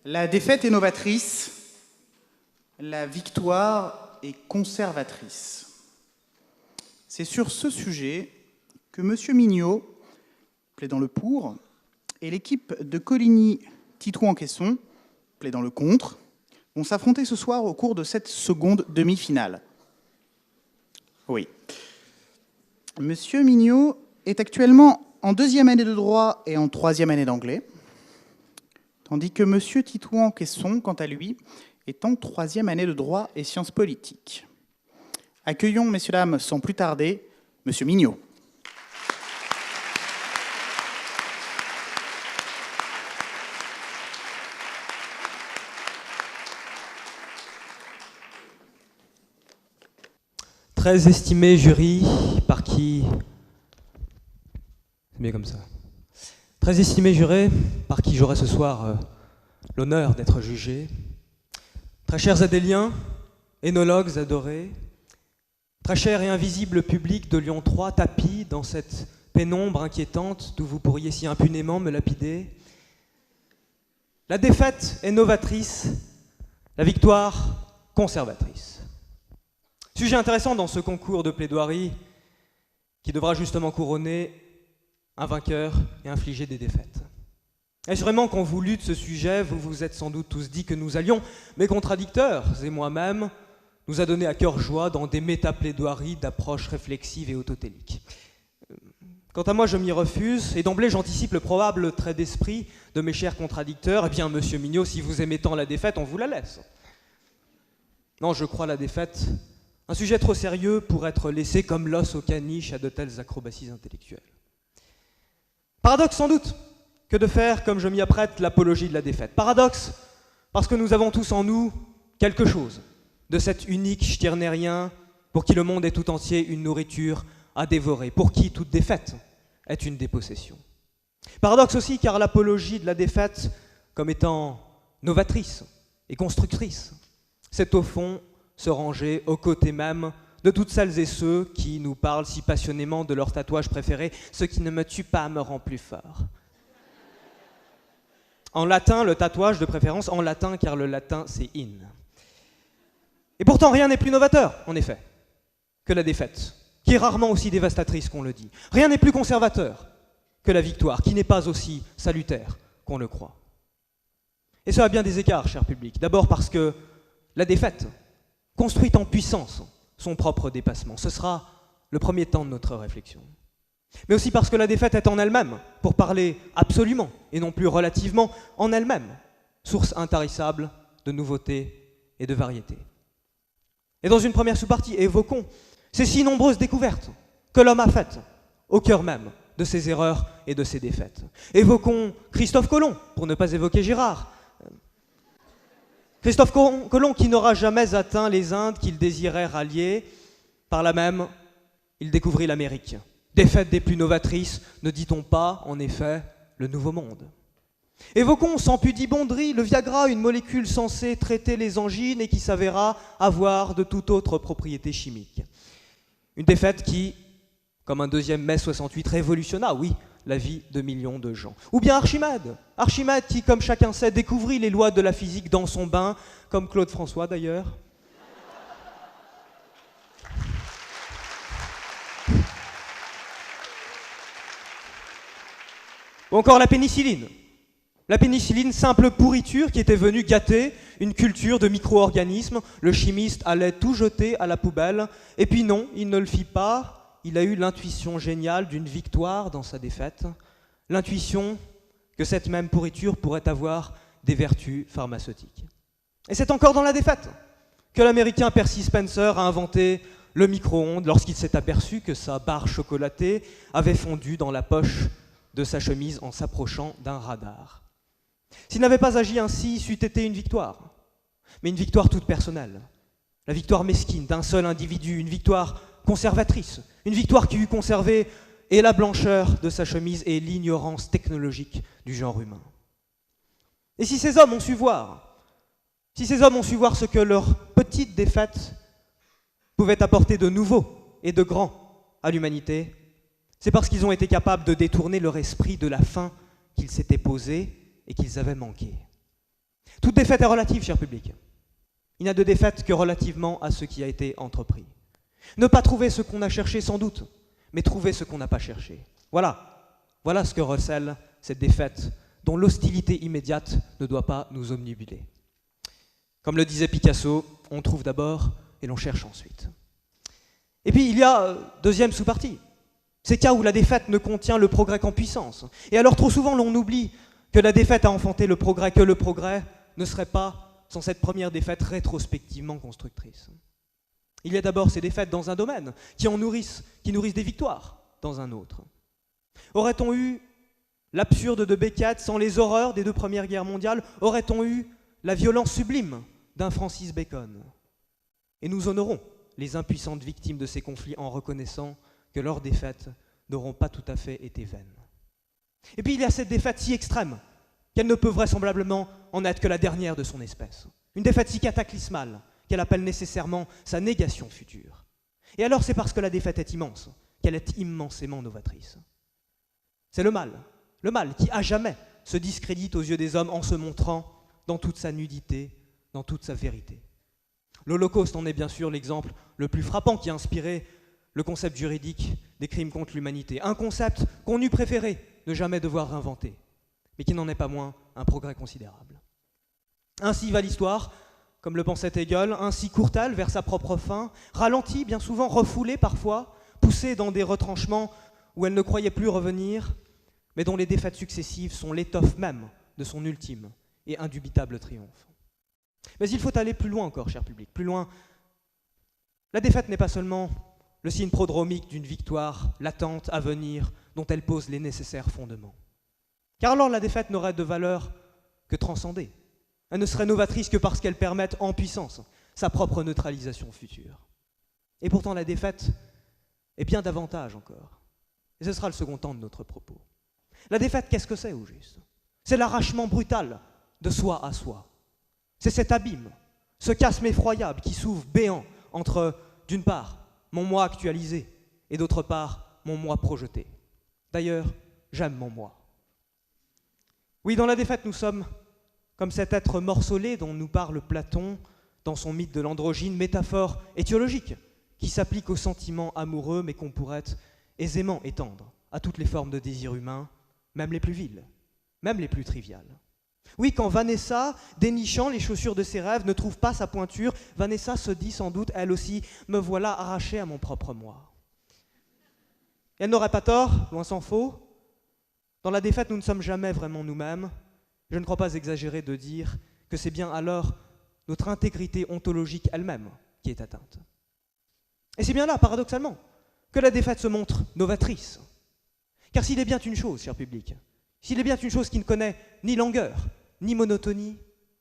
La défaite est novatrice, la victoire est conservatrice. C'est sur ce sujet que M. Mignot, plaidant le pour, et l'équipe de Coligny-Titouan-Caisson, plaidant le contre, vont s'affronter ce soir au cours de cette seconde demi-finale. Oui. M. Mignot est actuellement en 2e année de droit et en 3e année d'anglais, tandis que M. Titouan-Caisson, quant à lui, est en 3e année de droit et sciences politiques. Accueillons, messieurs, dames, sans plus tarder, M. Mignot. Très estimé jury, par qui... C'est bien comme ça. Très estimé juré, par qui j'aurai ce soir l'honneur d'être jugé. Très chers Adéliens, énologues adorés, très cher et invisible public de Lyon 3, tapis dans cette pénombre inquiétante d'où vous pourriez si impunément me lapider. La défaite est novatrice, la victoire conservatrice. Sujet intéressant dans ce concours de plaidoirie qui devra justement couronner un vainqueur et infliger des défaites. Assurément, quand vous lûtes ce sujet, vous vous êtes sans doute tous dit que nous allions, mes contradicteurs et moi-même, nous adonner à cœur joie dans des méta-plaidoiries d'approche réflexive et autotélique. Quant à moi, je m'y refuse, et d'emblée j'anticipe le probable trait d'esprit de mes chers contradicteurs. Eh bien, monsieur Mignot, si vous aimez tant la défaite, on vous la laisse. Non, je crois la défaite un sujet trop sérieux pour être laissé comme l'os au caniche à de telles acrobaties intellectuelles. Paradoxe sans doute que de faire, comme je m'y apprête, l'apologie de la défaite. Paradoxe parce que nous avons tous en nous quelque chose de cet unique stirnérien pour qui le monde est tout entier une nourriture à dévorer, pour qui toute défaite est une dépossession. Paradoxe aussi car l'apologie de la défaite, comme étant novatrice et constructrice, c'est au fond se ranger aux côtés même de toutes celles et ceux qui nous parlent si passionnément de leur tatouage préféré, ce qui ne me tue pas me rend plus fort. En latin, le tatouage de préférence en latin, car le latin c'est in. Et pourtant rien n'est plus novateur, en effet, que la défaite, qui est rarement aussi dévastatrice qu'on le dit. Rien n'est plus conservateur que la victoire, qui n'est pas aussi salutaire qu'on le croit. Et ça a bien des écarts, cher public. D'abord parce que la défaite construit en puissance son propre dépassement. Ce sera le premier temps de notre réflexion. Mais aussi parce que la défaite est en elle-même, pour parler absolument et non plus relativement, en elle-même, source intarissable de nouveautés et de variétés. Et dans une première sous-partie, évoquons ces si nombreuses découvertes que l'homme a faites au cœur même de ses erreurs et de ses défaites. Évoquons Christophe Colomb, pour ne pas évoquer Girard. Christophe Colomb qui n'aura jamais atteint les Indes qu'il désirait rallier, par là même, il découvrit l'Amérique. Défaite des plus novatrices, ne dit-on pas, en effet, le Nouveau Monde. Évoquons sans pudibonderie le Viagra, une molécule censée traiter les angines et qui s'avéra avoir de toute autre propriété chimique. Une défaite qui, comme un deuxième mai 68, révolutionna, oui, la vie de millions de gens. Ou bien Archimède. Archimède qui, comme chacun sait, découvrit les lois de la physique dans son bain, comme Claude François d'ailleurs. Ou encore la pénicilline. La pénicilline, simple pourriture qui était venue gâter une culture de micro-organismes. Le chimiste allait tout jeter à la poubelle. Et puis non, il ne le fit pas. Il a eu l'intuition géniale d'une victoire dans sa défaite, l'intuition que cette même pourriture pourrait avoir des vertus pharmaceutiques. Et c'est encore dans la défaite que l'Américain Percy Spencer a inventé le micro-ondes lorsqu'il s'est aperçu que sa barre chocolatée avait fondu dans la poche de sa chemise en s'approchant d'un radar. S'il n'avait pas agi ainsi, c'eût été une victoire, mais une victoire toute personnelle, la victoire mesquine d'un seul individu, une victoire conservatrice, une victoire qui eût conservé et la blancheur de sa chemise et l'ignorance technologique du genre humain. Et si ces hommes ont su voir, ce que leur petite défaite pouvait apporter de nouveau et de grand à l'humanité, c'est parce qu'ils ont été capables de détourner leur esprit de la fin qu'ils s'étaient posée et qu'ils avaient manqué. Toute défaite est relative, cher public. Il n'y a de défaite que relativement à ce qui a été entrepris. Ne pas trouver ce qu'on a cherché sans doute, mais trouver ce qu'on n'a pas cherché. Voilà ce que recèle cette défaite dont l'hostilité immédiate ne doit pas nous omnibuler. Comme le disait Picasso, on trouve d'abord et l'on cherche ensuite. Et puis il y a deuxième sous-partie, ces cas où la défaite ne contient le progrès qu'en puissance. Et alors trop souvent l'on oublie que la défaite a enfanté le progrès, que le progrès ne serait pas sans cette première défaite rétrospectivement constructrice. Il y a d'abord ces défaites dans un domaine qui nourrissent des victoires dans un autre. Aurait-on eu l'absurde de Beckett sans les horreurs des 2 premières guerres mondiales? Aurait-on eu la violence sublime d'un Francis Bacon? Et nous honorons les impuissantes victimes de ces conflits en reconnaissant que leurs défaites n'auront pas tout à fait été vaines. Et puis il y a cette défaite si extrême qu'elle ne peut vraisemblablement en être que la dernière de son espèce. Une défaite si cataclysmale qu'elle appelle nécessairement sa négation future. Et alors c'est parce que la défaite est immense qu'elle est immensément novatrice. C'est le mal qui à jamais se discrédite aux yeux des hommes en se montrant dans toute sa nudité, dans toute sa vérité. L'Holocauste en est bien sûr l'exemple le plus frappant qui a inspiré le concept juridique des crimes contre l'humanité. Un concept qu'on eût préféré ne jamais devoir inventer, mais qui n'en est pas moins un progrès considérable. Ainsi va l'histoire, comme le pensait Hegel, ainsi court-elle vers sa propre fin, ralentie, bien souvent refoulée parfois, poussée dans des retranchements où elle ne croyait plus revenir, mais dont les défaites successives sont l'étoffe même de son ultime et indubitable triomphe. Mais il faut aller plus loin encore, cher public, plus loin. La défaite n'est pas seulement le signe prodromique d'une victoire latente à venir dont elle pose les nécessaires fondements. Car alors la défaite n'aurait de valeur que transcendée. Elle ne serait novatrice que parce qu'elle permette en puissance sa propre neutralisation future. Et pourtant la défaite est bien davantage encore. Et ce sera le second temps de notre propos. La défaite, qu'est-ce que c'est au juste? C'est l'arrachement brutal de soi à soi. C'est cet abîme, ce chasme effroyable qui s'ouvre béant entre, d'une part, mon moi actualisé et d'autre part, mon moi projeté. D'ailleurs, j'aime mon moi. Oui, dans la défaite, nous sommes comme cet être morcelé dont nous parle Platon dans son mythe de l'androgyne, métaphore étiologique qui s'applique aux sentiments amoureux mais qu'on pourrait aisément étendre à toutes les formes de désir humain, même les plus viles, même les plus triviales. Oui, quand Vanessa, dénichant les chaussures de ses rêves, ne trouve pas sa pointure, Vanessa se dit sans doute, elle aussi, me voilà arrachée à mon propre moi. Et elle n'aurait pas tort, loin s'en faut. Dans la défaite, nous ne sommes jamais vraiment nous-mêmes. Je ne crois pas exagérer de dire que c'est bien alors notre intégrité ontologique elle-même qui est atteinte. Et c'est bien là, paradoxalement, que la défaite se montre novatrice. Car s'il est bien une chose, cher public, s'il est bien une chose qui ne connaît ni langueur, ni monotonie,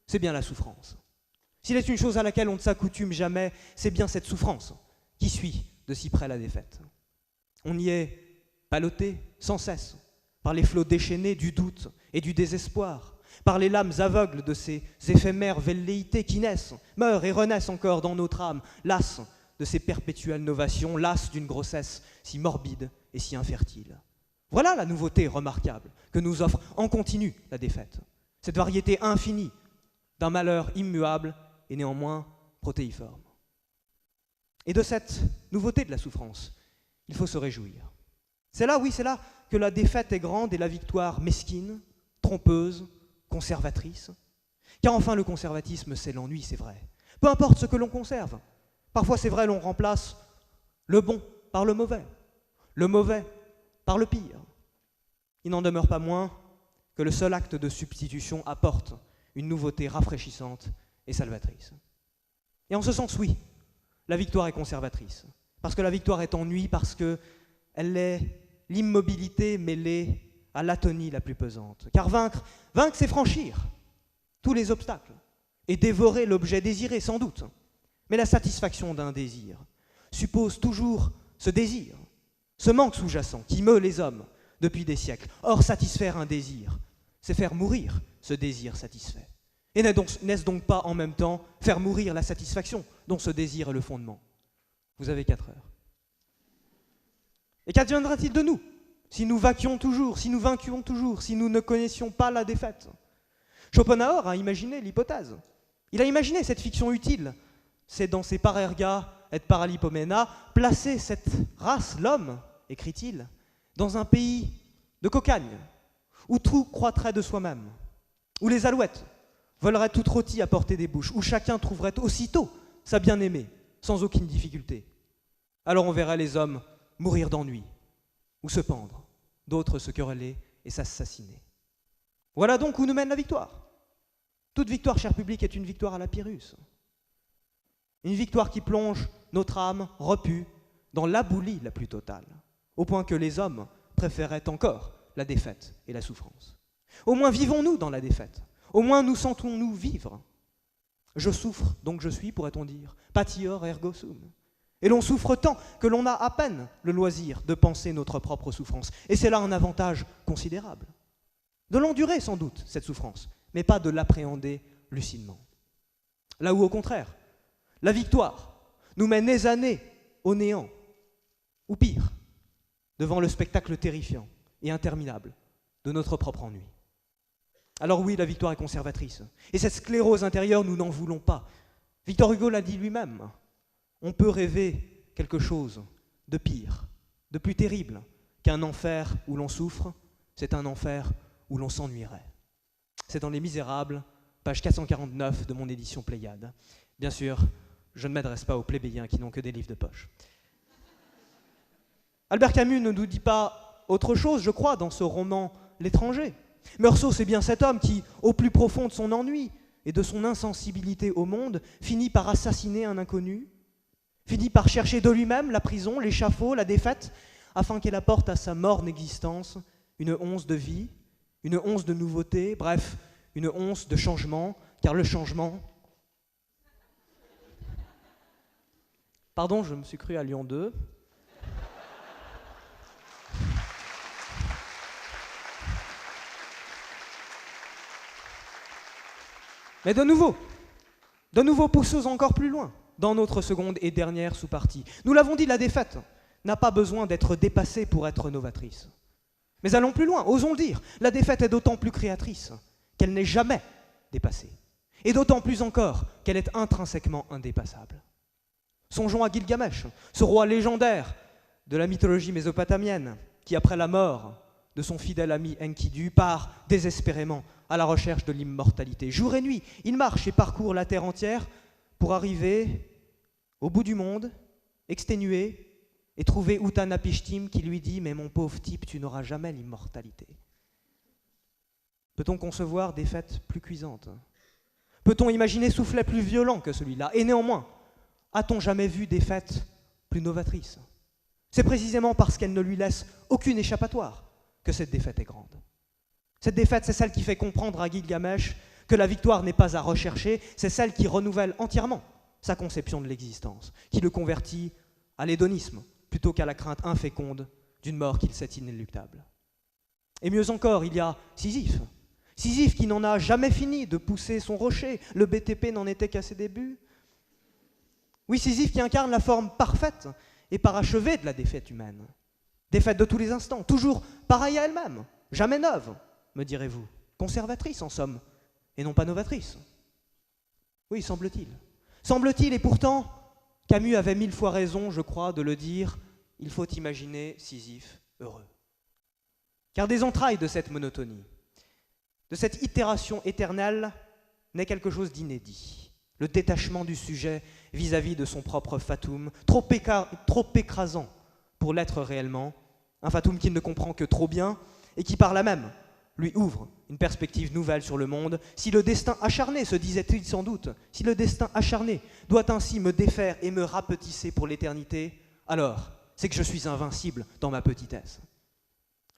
c'est bien la souffrance. S'il est une chose à laquelle on ne s'accoutume jamais, c'est bien cette souffrance qui suit de si près la défaite. On y est ballotté sans cesse par les flots déchaînés du doute et du désespoir, par les lames aveugles de ces éphémères velléités qui naissent, meurent et renaissent encore dans notre âme, lasses de ces perpétuelles novations, lasses d'une grossesse si morbide et si infertile. Voilà la nouveauté remarquable que nous offre en continu la défaite. Cette variété infinie d'un malheur immuable et néanmoins protéiforme. Et de cette nouveauté de la souffrance, il faut se réjouir. C'est là, oui, c'est là que la défaite est grande et la victoire mesquine, trompeuse, conservatrice. Car enfin, le conservatisme, c'est l'ennui, c'est vrai. Peu importe ce que l'on conserve. Parfois, c'est vrai, l'on remplace le bon par le mauvais par le pire. Il n'en demeure pas moins que le seul acte de substitution apporte une nouveauté rafraîchissante et salvatrice. Et en ce sens, oui, la victoire est conservatrice. Parce que la victoire est ennui, parce qu'elle est l'immobilité mêlée à l'atonie la plus pesante. Car vaincre, c'est franchir tous les obstacles et dévorer l'objet désiré, sans doute. Mais la satisfaction d'un désir suppose toujours ce désir, ce manque sous-jacent qui meut les hommes depuis des siècles. Or, satisfaire un désir, c'est faire mourir ce désir satisfait. Et n'est-ce donc pas en même temps faire mourir la satisfaction dont ce désir est le fondement? Vous avez 4 heures. Et qu'adviendra-t-il de nous si nous vainquions toujours, si nous ne connaissions pas la défaite? Schopenhauer a imaginé l'hypothèse. Il a imaginé cette fiction utile. C'est dans ses parerga et paralipomena, placer cette race, l'homme, écrit-il, dans un pays de cocagne, où tout croîtrait de soi-même, où les alouettes voleraient toutes rôties à portée des bouches, où chacun trouverait aussitôt sa bien-aimée, sans aucune difficulté. Alors on verrait les hommes mourir d'ennui, ou se pendre, d'autres se quereller et s'assassiner. Voilà donc où nous mène la victoire. Toute victoire, cher public, est une victoire à la Pyrrhus. Une victoire qui plonge notre âme repue dans l'aboulie la plus totale, au point que les hommes préféraient encore la défaite et la souffrance. Au moins vivons-nous dans la défaite, au moins nous sentons-nous vivre. Je souffre, donc je suis, pourrait-on dire, patior ergo sum. Et l'on souffre tant que l'on a à peine le loisir de penser notre propre souffrance. Et c'est là un avantage considérable. De l'endurer sans doute, cette souffrance, mais pas de l'appréhender lucidement. Là où, au contraire, la victoire nous mène nez à nez au néant, ou pire, devant le spectacle terrifiant et interminable de notre propre ennui. Alors oui, la victoire est conservatrice. Et cette sclérose intérieure, nous n'en voulons pas. Victor Hugo l'a dit lui-même. On peut rêver quelque chose de pire, de plus terrible qu'un enfer où l'on souffre, c'est un enfer où l'on s'ennuierait. C'est dans Les Misérables, page 449 de mon édition Pléiade. Bien sûr, je ne m'adresse pas aux plébéiens qui n'ont que des livres de poche. Albert Camus ne nous dit pas autre chose, je crois, dans ce roman L'étranger. Meursault, c'est bien cet homme qui, au plus profond de son ennui et de son insensibilité au monde, finit par assassiner un inconnu, finit par chercher de lui-même la prison, l'échafaud, la défaite, afin qu'elle apporte à sa morne existence une once de vie, une once de nouveauté, bref, une once de changement, car le changement... Pardon, je me suis cru à Lyon 2. Mais de nouveau, poussons encore plus loin, dans notre seconde et dernière sous-partie. Nous l'avons dit, la défaite n'a pas besoin d'être dépassée pour être novatrice. Mais allons plus loin, osons le dire, la défaite est d'autant plus créatrice qu'elle n'est jamais dépassée. Et d'autant plus encore qu'elle est intrinsèquement indépassable. Songeons à Gilgamesh, ce roi légendaire de la mythologie mésopotamienne, qui après la mort de son fidèle ami Enkidu part désespérément à la recherche de l'immortalité. Jour et nuit, il marche et parcourt la terre entière pour arriver au bout du monde, exténué, et trouver Utanapishtim qui lui dit « Mais mon pauvre type, tu n'auras jamais l'immortalité. » Peut-on concevoir des fêtes plus cuisantes? Peut-on imaginer soufflet plus violent que celui-là? Et néanmoins, a-t-on jamais vu des fêtes plus novatrices? C'est précisément parce qu'elle ne lui laisse aucune échappatoire que cette défaite est grande. Cette défaite, c'est celle qui fait comprendre à Gilgamesh que la victoire n'est pas à rechercher, c'est celle qui renouvelle entièrement sa conception de l'existence, qui le convertit à l'hédonisme plutôt qu'à la crainte inféconde d'une mort qu'il sait inéluctable. Et mieux encore, il y a Sisyphe. Sisyphe qui n'en a jamais fini de pousser son rocher, le BTP n'en était qu'à ses débuts. Oui, Sisyphe qui incarne la forme parfaite et parachevée de la défaite humaine. Défaite de tous les instants, toujours pareille à elle-même, jamais neuve, me direz-vous, conservatrice en somme, et non pas novatrice. Oui, semble-t-il. Semble-t-il, et pourtant, Camus avait 1000 fois raison, je crois, de le dire, il faut imaginer Sisyphe heureux. Car des entrailles de cette monotonie, de cette itération éternelle, naît quelque chose d'inédit. Le détachement du sujet vis-à-vis de son propre fatum, trop écrasant pour l'être réellement, un fatum qu'il ne comprend que trop bien et qui par là même lui ouvre une perspective nouvelle sur le monde. Si le destin acharné, se disait-il sans doute, si le destin acharné doit ainsi me défaire et me rapetisser pour l'éternité, alors c'est que je suis invincible dans ma petitesse.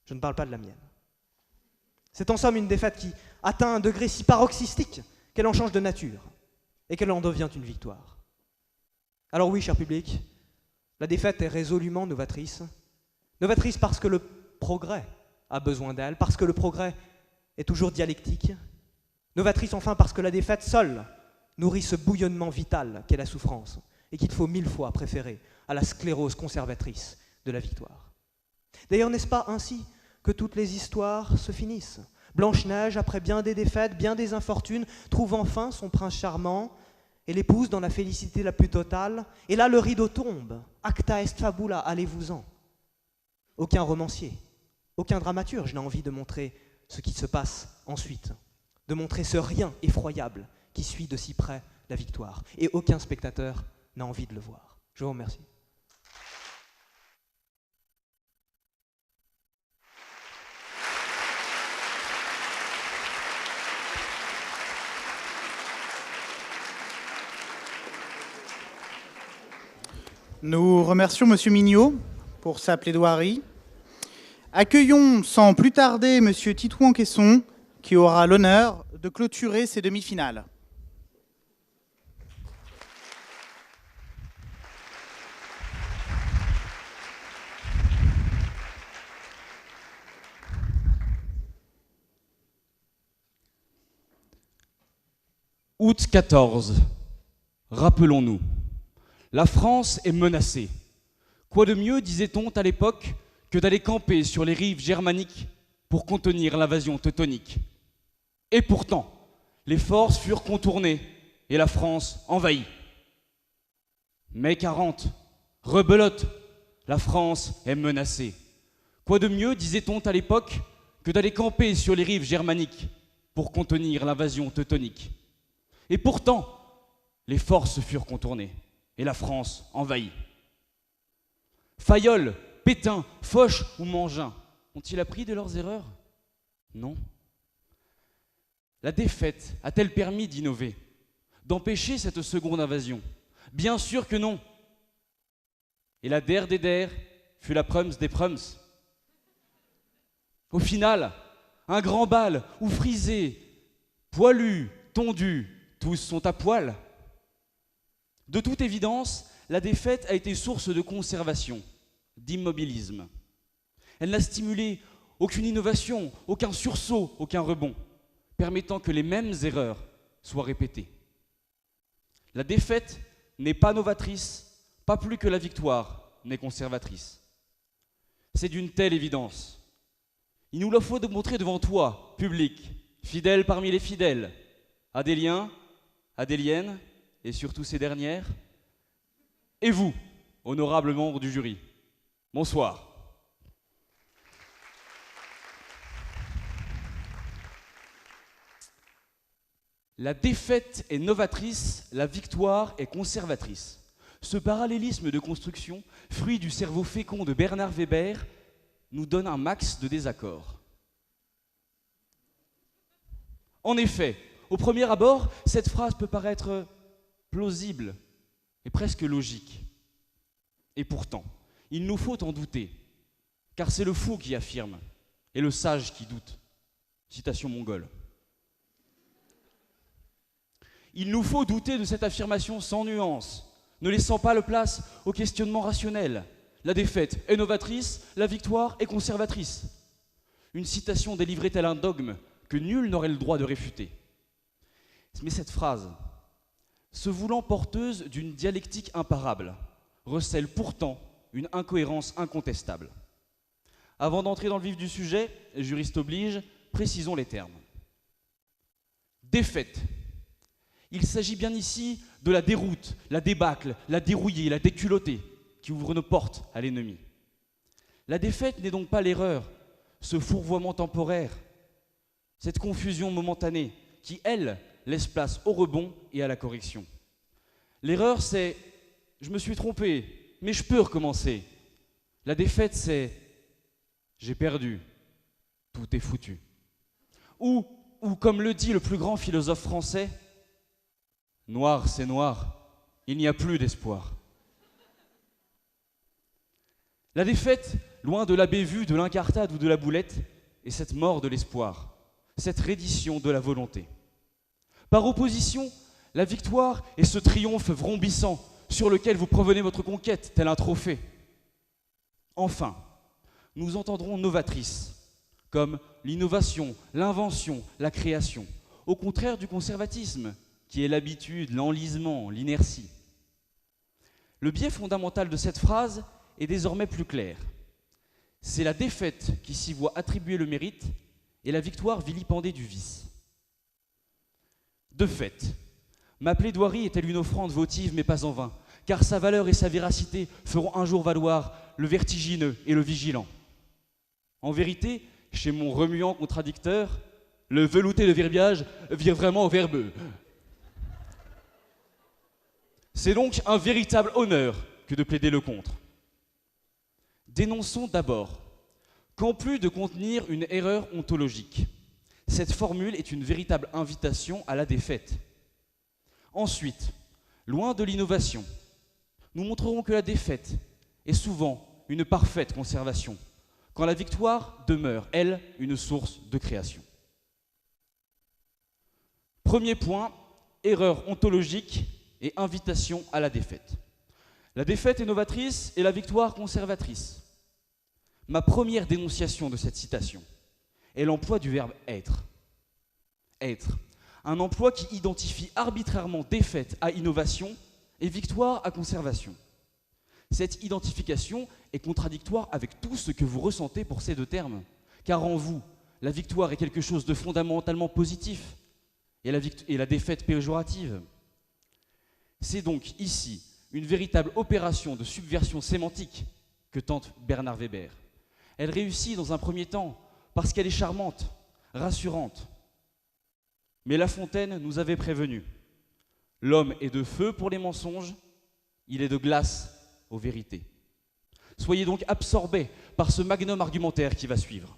Je ne parle pas de la mienne. C'est en somme une défaite qui atteint un degré si paroxystique qu'elle en change de nature et qu'elle en devient une victoire. Alors oui, cher public, la défaite est résolument novatrice. Novatrice parce que le progrès a besoin d'elle, parce que le progrès est toujours dialectique. Novatrice enfin parce que la défaite seule nourrit ce bouillonnement vital qu'est la souffrance et qu'il faut 1000 fois préférer à la sclérose conservatrice de la victoire. D'ailleurs, n'est-ce pas ainsi que toutes les histoires se finissent? Blanche-Neige, après bien des défaites, bien des infortunes, trouve enfin son prince charmant et l'épouse dans la félicité la plus totale. Et là, le rideau tombe. Acta est fabula, allez-vous-en. Aucun romancier, aucun dramaturge n'a envie de montrer ce qui se passe ensuite, de montrer ce rien effroyable qui suit de si près la victoire. Et aucun spectateur n'a envie de le voir. Je vous remercie. Nous remercions Monsieur Mignot pour sa plaidoirie. Accueillons sans plus tarder Monsieur Titouan-Quesson, qui aura l'honneur de clôturer ces demi-finales. Août 14. Rappelons-nous, la France est menacée. Quoi de mieux, disait-on à l'époque, que d'aller camper sur les rives germaniques pour contenir l'invasion teutonique. Et pourtant, les forces furent contournées et la France envahie. Mai 40, rebelote, la France est menacée. Quoi de mieux, disait-on à l'époque, que d'aller camper sur les rives germaniques pour contenir l'invasion teutonique. Et pourtant, les forces furent contournées et la France envahie. Fayolle, Pétain, Foch ou Mangin ont-ils appris de leurs erreurs? Non. La défaite a-t-elle permis d'innover, d'empêcher cette seconde invasion? Bien sûr que non. Et la der des der fut la prums des prums. Au final, un grand bal où frisés, poilus, tondus, tous sont à poil. De toute évidence, la défaite a été source de conservation, d'immobilisme. Elle n'a stimulé aucune innovation, aucun sursaut, aucun rebond, permettant que les mêmes erreurs soient répétées. La défaite n'est pas novatrice, pas plus que la victoire n'est conservatrice. C'est d'une telle évidence. Il nous la faut montrer devant toi, public, fidèle parmi les fidèles, Adéliens, Adéliennes, et surtout ces dernières, et vous, honorables membres du jury. Bonsoir. La défaite est novatrice, la victoire est conservatrice. Ce parallélisme de construction, fruit du cerveau fécond de Bernard Weber, nous donne un max de désaccords. En effet, au premier abord, cette phrase peut paraître plausible et presque logique. Et pourtant, il nous faut en douter, car c'est le fou qui affirme et le sage qui doute. Citation mongole. Il nous faut douter de cette affirmation sans nuance, ne laissant pas la place au questionnement rationnel. La défaite est novatrice, la victoire est conservatrice. Une citation délivrée tel un dogme que nul n'aurait le droit de réfuter. Mais cette phrase, se voulant porteuse d'une dialectique imparable, recèle pourtant une incohérence incontestable. Avant d'entrer dans le vif du sujet, juriste oblige, précisons les termes. Défaite. Il s'agit bien ici de la déroute, la débâcle, la dérouillée, la déculottée qui ouvre nos portes à l'ennemi. La défaite n'est donc pas l'erreur, ce fourvoiement temporaire, cette confusion momentanée qui, elle, laisse place au rebond et à la correction. L'erreur, c'est « je me suis trompé, mais je peux recommencer ». La défaite, c'est « j'ai perdu, tout est foutu ». Ou comme le dit le plus grand philosophe français, « noir, c'est noir, il n'y a plus d'espoir ». La défaite, loin de la bévue, de l'incartade ou de la boulette, est cette mort de l'espoir, cette reddition de la volonté. Par opposition, la victoire est ce triomphe vrombissant sur lequel vous provenez votre conquête, tel un trophée. Enfin, nous entendrons novatrice, comme l'innovation, l'invention, la création, au contraire du conservatisme, qui est l'habitude, l'enlisement, l'inertie. Le biais fondamental de cette phrase est désormais plus clair. C'est la défaite qui s'y voit attribuer le mérite et la victoire vilipendée du vice. De fait, ma plaidoirie est-elle une offrande votive, mais pas en vain, car sa valeur et sa véracité feront un jour valoir le vertigineux et le vigilant. En vérité, chez mon remuant contradicteur, le velouté de verbiage vire vraiment au verbeux. C'est donc un véritable honneur que de plaider le contre. Dénonçons d'abord qu'en plus de contenir une erreur ontologique, cette formule est une véritable invitation à la défaite. Ensuite, loin de l'innovation, nous montrerons que la défaite est souvent une parfaite conservation, quand la victoire demeure, elle, une source de création. Premier point, erreur ontologique et invitation à la défaite. La défaite est novatrice et la victoire conservatrice. Ma première dénonciation de cette citation est l'emploi du verbe être. Être, un emploi qui identifie arbitrairement défaite à innovation et victoire à conservation. Cette identification est contradictoire avec tout ce que vous ressentez pour ces deux termes, car en vous, la victoire est quelque chose de fondamentalement positif et la défaite péjorative. C'est donc ici une véritable opération de subversion sémantique que tente Bernard Weber. Elle réussit dans un premier temps parce qu'elle est charmante, rassurante. Mais La Fontaine nous avait prévenu. L'homme est de feu pour les mensonges, il est de glace aux vérités. Soyez donc absorbés par ce magnum argumentaire qui va suivre.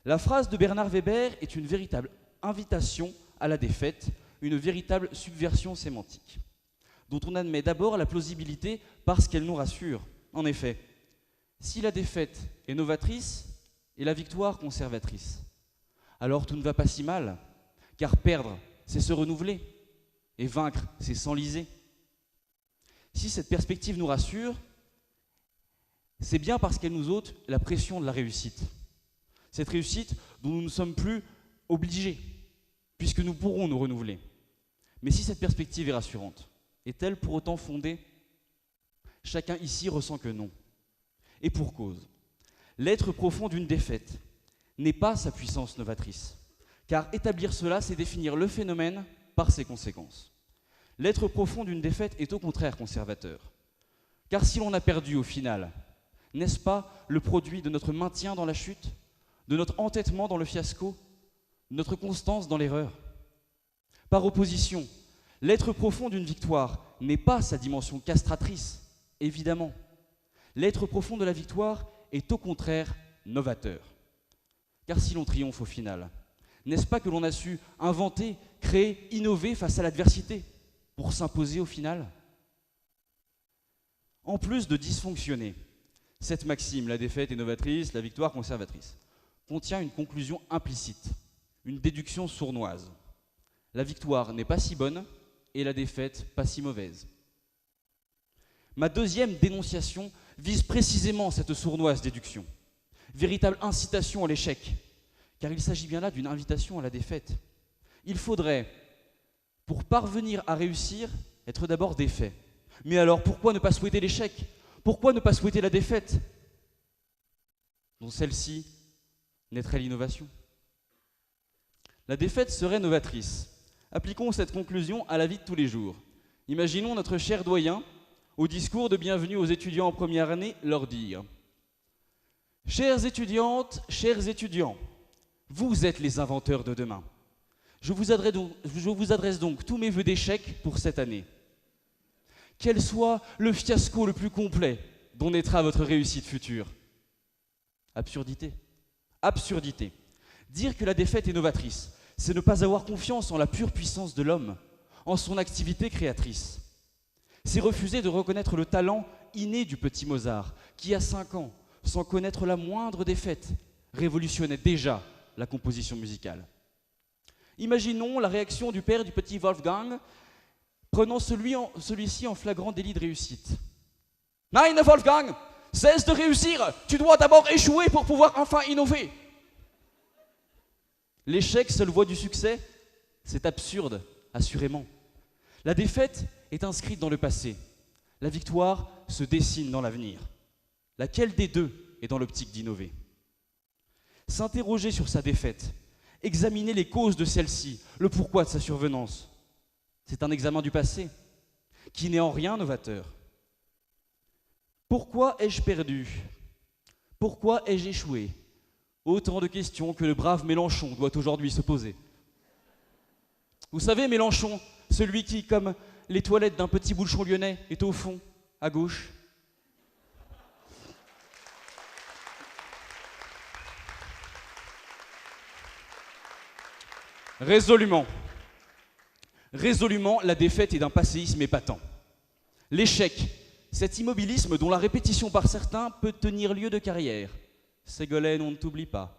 La phrase de Bernard Weber est une véritable invitation à la défaite, une véritable subversion sémantique, dont on admet d'abord la plausibilité parce qu'elle nous rassure. En effet, si la défaite est novatrice et la victoire conservatrice, alors tout ne va pas si mal, car perdre, c'est se renouveler, et vaincre, c'est s'enliser. Si cette perspective nous rassure, c'est bien parce qu'elle nous ôte la pression de la réussite. Cette réussite dont nous ne sommes plus obligés, puisque nous pourrons nous renouveler. Mais si cette perspective est rassurante, est-elle pour autant fondée? Chacun ici ressent que non. Et pour cause. L'être profond d'une défaite n'est pas sa puissance novatrice, car établir cela, c'est définir le phénomène par ses conséquences. L'être profond d'une défaite est au contraire conservateur, car si l'on a perdu au final, n'est-ce pas le produit de notre maintien dans la chute, de notre entêtement dans le fiasco, de notre constance dans l'erreur? Par opposition, l'être profond d'une victoire n'est pas sa dimension castratrice, évidemment. L'être profond de la victoire est au contraire novateur. Car si l'on triomphe au final, n'est-ce pas que l'on a su inventer, créer, innover face à l'adversité pour s'imposer au final? En plus de dysfonctionner, cette maxime, la défaite est novatrice, la victoire conservatrice, contient une conclusion implicite, une déduction sournoise. La victoire n'est pas si bonne et la défaite pas si mauvaise. Ma deuxième dénonciation vise précisément cette sournoise déduction, véritable incitation à l'échec, car il s'agit bien là d'une invitation à la défaite. Il faudrait, pour parvenir à réussir, être d'abord défait. Mais alors, pourquoi ne pas souhaiter l'échec? Pourquoi ne pas souhaiter la défaite, dont celle-ci naîtrait l'innovation? La défaite serait novatrice. Appliquons cette conclusion à la vie de tous les jours. Imaginons notre cher doyen, au discours de bienvenue aux étudiants en première année, leur dire: chères étudiantes, chers étudiants, vous êtes les inventeurs de demain. Je vous adresse donc tous mes vœux d'échec pour cette année. Quel soit le fiasco le plus complet dont naîtra votre réussite future. Absurdité. Absurdité. Dire que la défaite est novatrice, c'est ne pas avoir confiance en la pure puissance de l'homme, en son activité créatrice. C'est refuser de reconnaître le talent inné du petit Mozart, qui à 5 ans, sans connaître la moindre défaite, révolutionnait déjà la composition musicale. Imaginons la réaction du père du petit Wolfgang, prenant celui-ci en flagrant délit de réussite. « Nein, Wolfgang, cesse de réussir, tu dois d'abord échouer pour pouvoir enfin innover. » L'échec, seule voie du succès, c'est absurde, assurément. La défaite est inscrite dans le passé. La victoire se dessine dans l'avenir. Laquelle des deux est dans l'optique d'innover? s'interroger sur sa défaite, examiner les causes de celle-ci, le pourquoi de sa survenance. C'est un examen du passé, qui n'est en rien novateur. Pourquoi ai-je perdu? Pourquoi ai-je échoué? Autant de questions que le brave Mélenchon doit aujourd'hui se poser. Vous savez, Mélenchon, celui qui, comme les toilettes d'un petit bouchon lyonnais, est au fond, à gauche. Résolument, la défaite est d'un passéisme épatant. L'échec, cet immobilisme dont la répétition par certains peut tenir lieu de carrière. Ségolène, on ne t'oublie pas.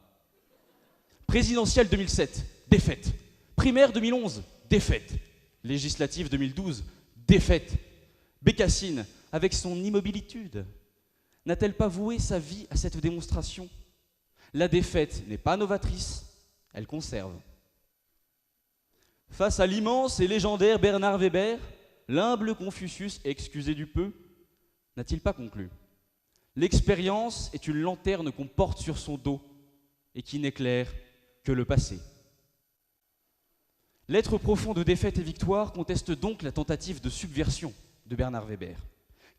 Présidentielle 2007, défaite. Primaire 2011, défaite. Législative 2012, défaite. Bécassine, avec son immobilitude, n'a-t-elle pas voué sa vie à cette démonstration? La défaite n'est pas novatrice, elle conserve. Face à l'immense et légendaire Bernard Weber, l'humble Confucius, excusez du peu, n'a-t-il pas conclu? L'expérience est une lanterne qu'on porte sur son dos et qui n'éclaire que le passé. L'être profond de défaite et victoire conteste donc la tentative de subversion de Bernard Weber,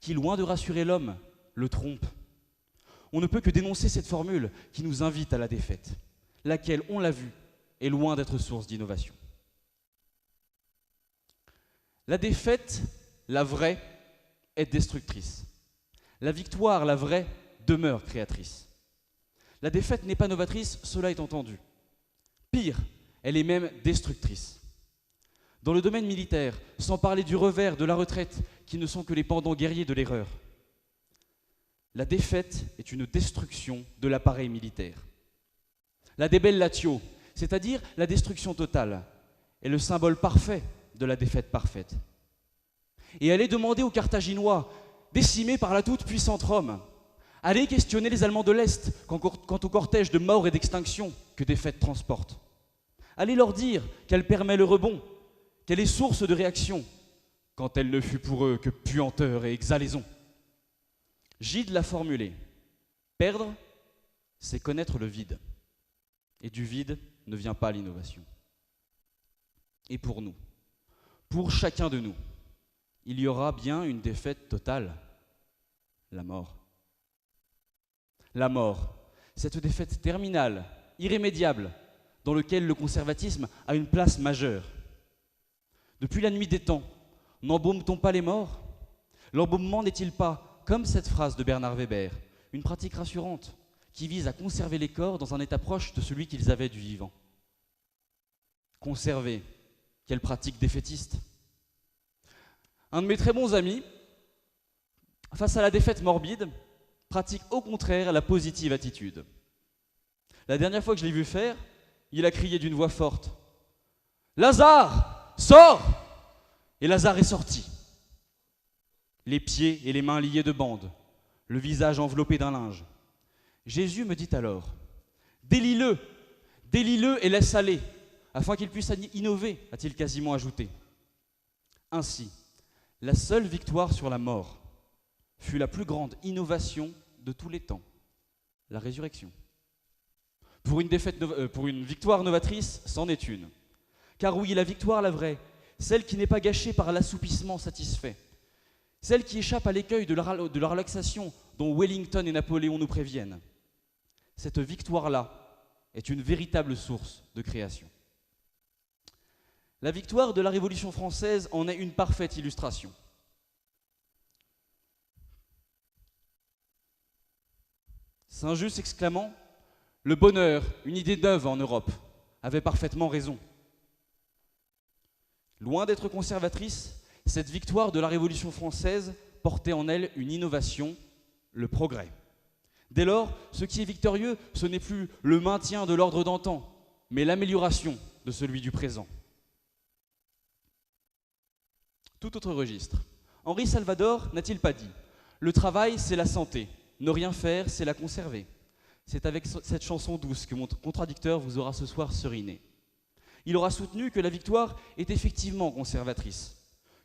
qui, loin de rassurer l'homme, le trompe. On ne peut que dénoncer cette formule qui nous invite à la défaite, laquelle, on l'a vu, est loin d'être source d'innovation. La défaite, la vraie, est destructrice. La victoire, la vraie, demeure créatrice. La défaite n'est pas novatrice, cela est entendu. Pire, elle est même destructrice. Dans le domaine militaire, sans parler du revers, de la retraite, qui ne sont que les pendants guerriers de l'erreur, la défaite est une destruction de l'appareil militaire. La debellatio, c'est-à-dire la destruction totale, est le symbole parfait de la défaite parfaite. Et allez demander aux Carthaginois, décimés par la toute-puissante Rome, allez questionner les Allemands de l'Est quant au cortège de mort et d'extinction que défaite transporte. Allez leur dire qu'elle permet le rebond, qu'elle est source de réaction, quand elle ne fut pour eux que puanteur et exhalaison. Gide l'a formulé. Perdre, c'est connaître le vide. Et du vide ne vient pas l'innovation. Et pour nous, pour chacun de nous, il y aura bien une défaite totale, la mort. La mort, cette défaite terminale, irrémédiable, dans laquelle le conservatisme a une place majeure. Depuis la nuit des temps, n'embaume-t-on pas les morts? L'embaumement n'est-il pas, comme cette phrase de Bernard Weber, une pratique rassurante qui vise à conserver les corps dans un état proche de celui qu'ils avaient du vivant? Conserver, quelle pratique défaitiste! Un de mes très bons amis, face à la défaite morbide, pratique au contraire la positive attitude. La dernière fois que je l'ai vu faire, il a crié d'une voix forte « Lazare, sors !» Et Lazare est sorti, les pieds et les mains liés de bandes, le visage enveloppé d'un linge. Jésus me dit alors « Délie-le, délie-le et laisse aller, afin qu'il puisse innover », a-t-il quasiment ajouté. Ainsi, la seule victoire sur la mort fut la plus grande innovation de tous les temps, la résurrection. Pour une victoire novatrice, c'en est une. Car oui, la victoire, la vraie, celle qui n'est pas gâchée par l'assoupissement satisfait, celle qui échappe à l'écueil de la relaxation dont Wellington et Napoléon nous préviennent, cette victoire-là est une véritable source de création. La victoire de la Révolution française en est une parfaite illustration. Saint-Just exclamant « Le bonheur, une idée neuve en Europe », avait parfaitement raison. Loin d'être conservatrice, cette victoire de la Révolution française portait en elle une innovation, le progrès. Dès lors, ce qui est victorieux, ce n'est plus le maintien de l'ordre d'antan, mais l'amélioration de celui du présent. Tout autre registre. Henri Salvador n'a-t-il pas dit « Le travail, c'est la santé. Ne rien faire, c'est la conserver. » C'est avec cette chanson douce que mon contradicteur vous aura ce soir seriné. Il aura soutenu que la victoire est effectivement conservatrice,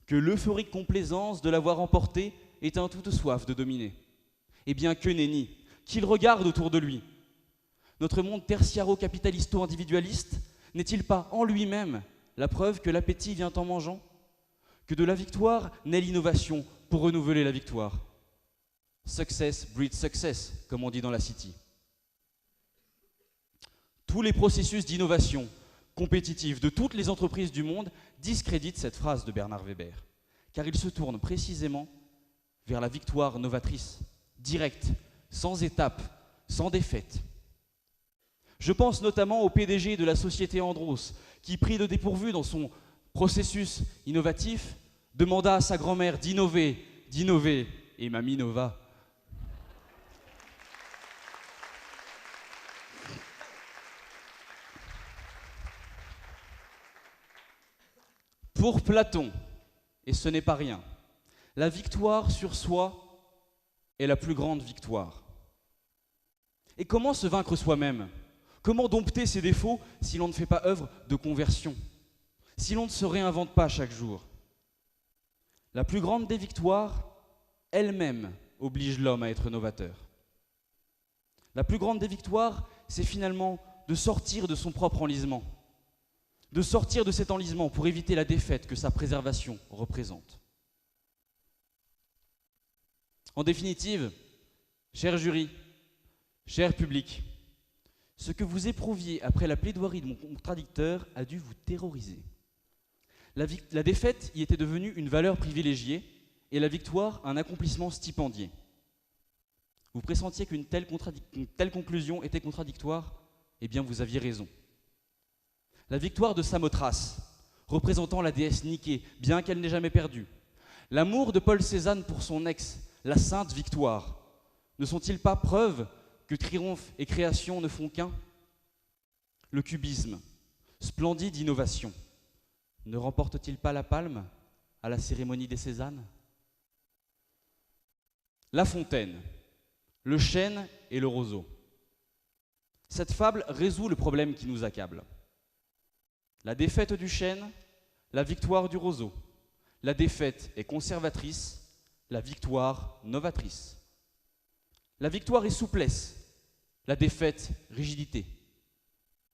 que l'euphorique complaisance de l'avoir emportée éteint toute soif de dominer. Eh bien, que nenni, qu'il regarde autour de lui. Notre monde tertiaro-capitalisto-individualiste n'est-il pas en lui-même la preuve que l'appétit vient en mangeant? Que de la victoire naît l'innovation pour renouveler la victoire? Success breeds success, comme on dit dans la City. Tous les processus d'innovation compétitive de toutes les entreprises du monde discréditent cette phrase de Bernard Weber, car ils se tournent précisément vers la victoire novatrice, directe, sans étape, sans défaite. Je pense notamment au PDG de la société Andros, qui, pris de dépourvu dans son processus innovatif, demanda à sa grand-mère d'innover, et Mamie Nova. Pour Platon, et ce n'est pas rien, la victoire sur soi est la plus grande victoire. Et comment se vaincre soi-même? Comment dompter ses défauts si l'on ne fait pas œuvre de conversion? Si l'on ne se réinvente pas chaque jour? La plus grande des victoires, elle-même, oblige l'homme à être novateur. La plus grande des victoires, c'est finalement de sortir de son propre enlisement. De sortir de cet enlisement pour éviter la défaite que sa préservation représente. En définitive, cher jury, cher public, ce que vous éprouviez après la plaidoirie de mon contradicteur a dû vous terroriser. La défaite y était devenue une valeur privilégiée et la victoire un accomplissement stipendié. Vous pressentiez qu'une telle conclusion était contradictoire? Eh bien, vous aviez raison. La victoire de Samothrace, représentant la déesse Niké, bien qu'elle n'ait jamais perdu. L'amour de Paul Cézanne pour son ex, la sainte victoire, ne sont-ils pas preuves que triomphe et création ne font qu'un? Le cubisme, splendide innovation, ne remporte-t-il pas la palme à la cérémonie des Cézannes? La Fontaine, le chêne et le roseau. Cette fable résout le problème qui nous accable. La défaite du chêne, la victoire du roseau. La défaite est conservatrice, la victoire novatrice. La victoire est souplesse, la défaite rigidité.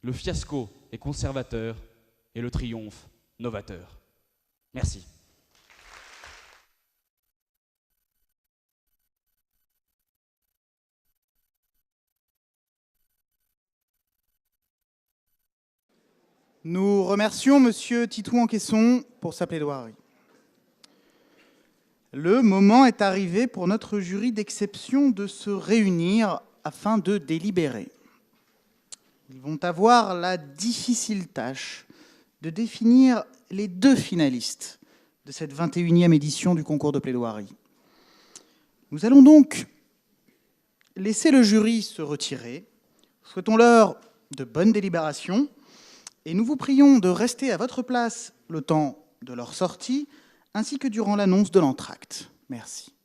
Le fiasco est conservateur et le triomphe novateur. Merci. Nous remercions Monsieur Titouan-Quesson pour sa plaidoirie. Le moment est arrivé pour notre jury d'exception de se réunir afin de délibérer. Ils vont avoir la difficile tâche de définir les deux finalistes de cette 21e édition du concours de plaidoirie. Nous allons donc laisser le jury se retirer. Souhaitons-leur de bonnes délibérations. Et nous vous prions de rester à votre place le temps de leur sortie, ainsi que durant l'annonce de l'entracte. Merci.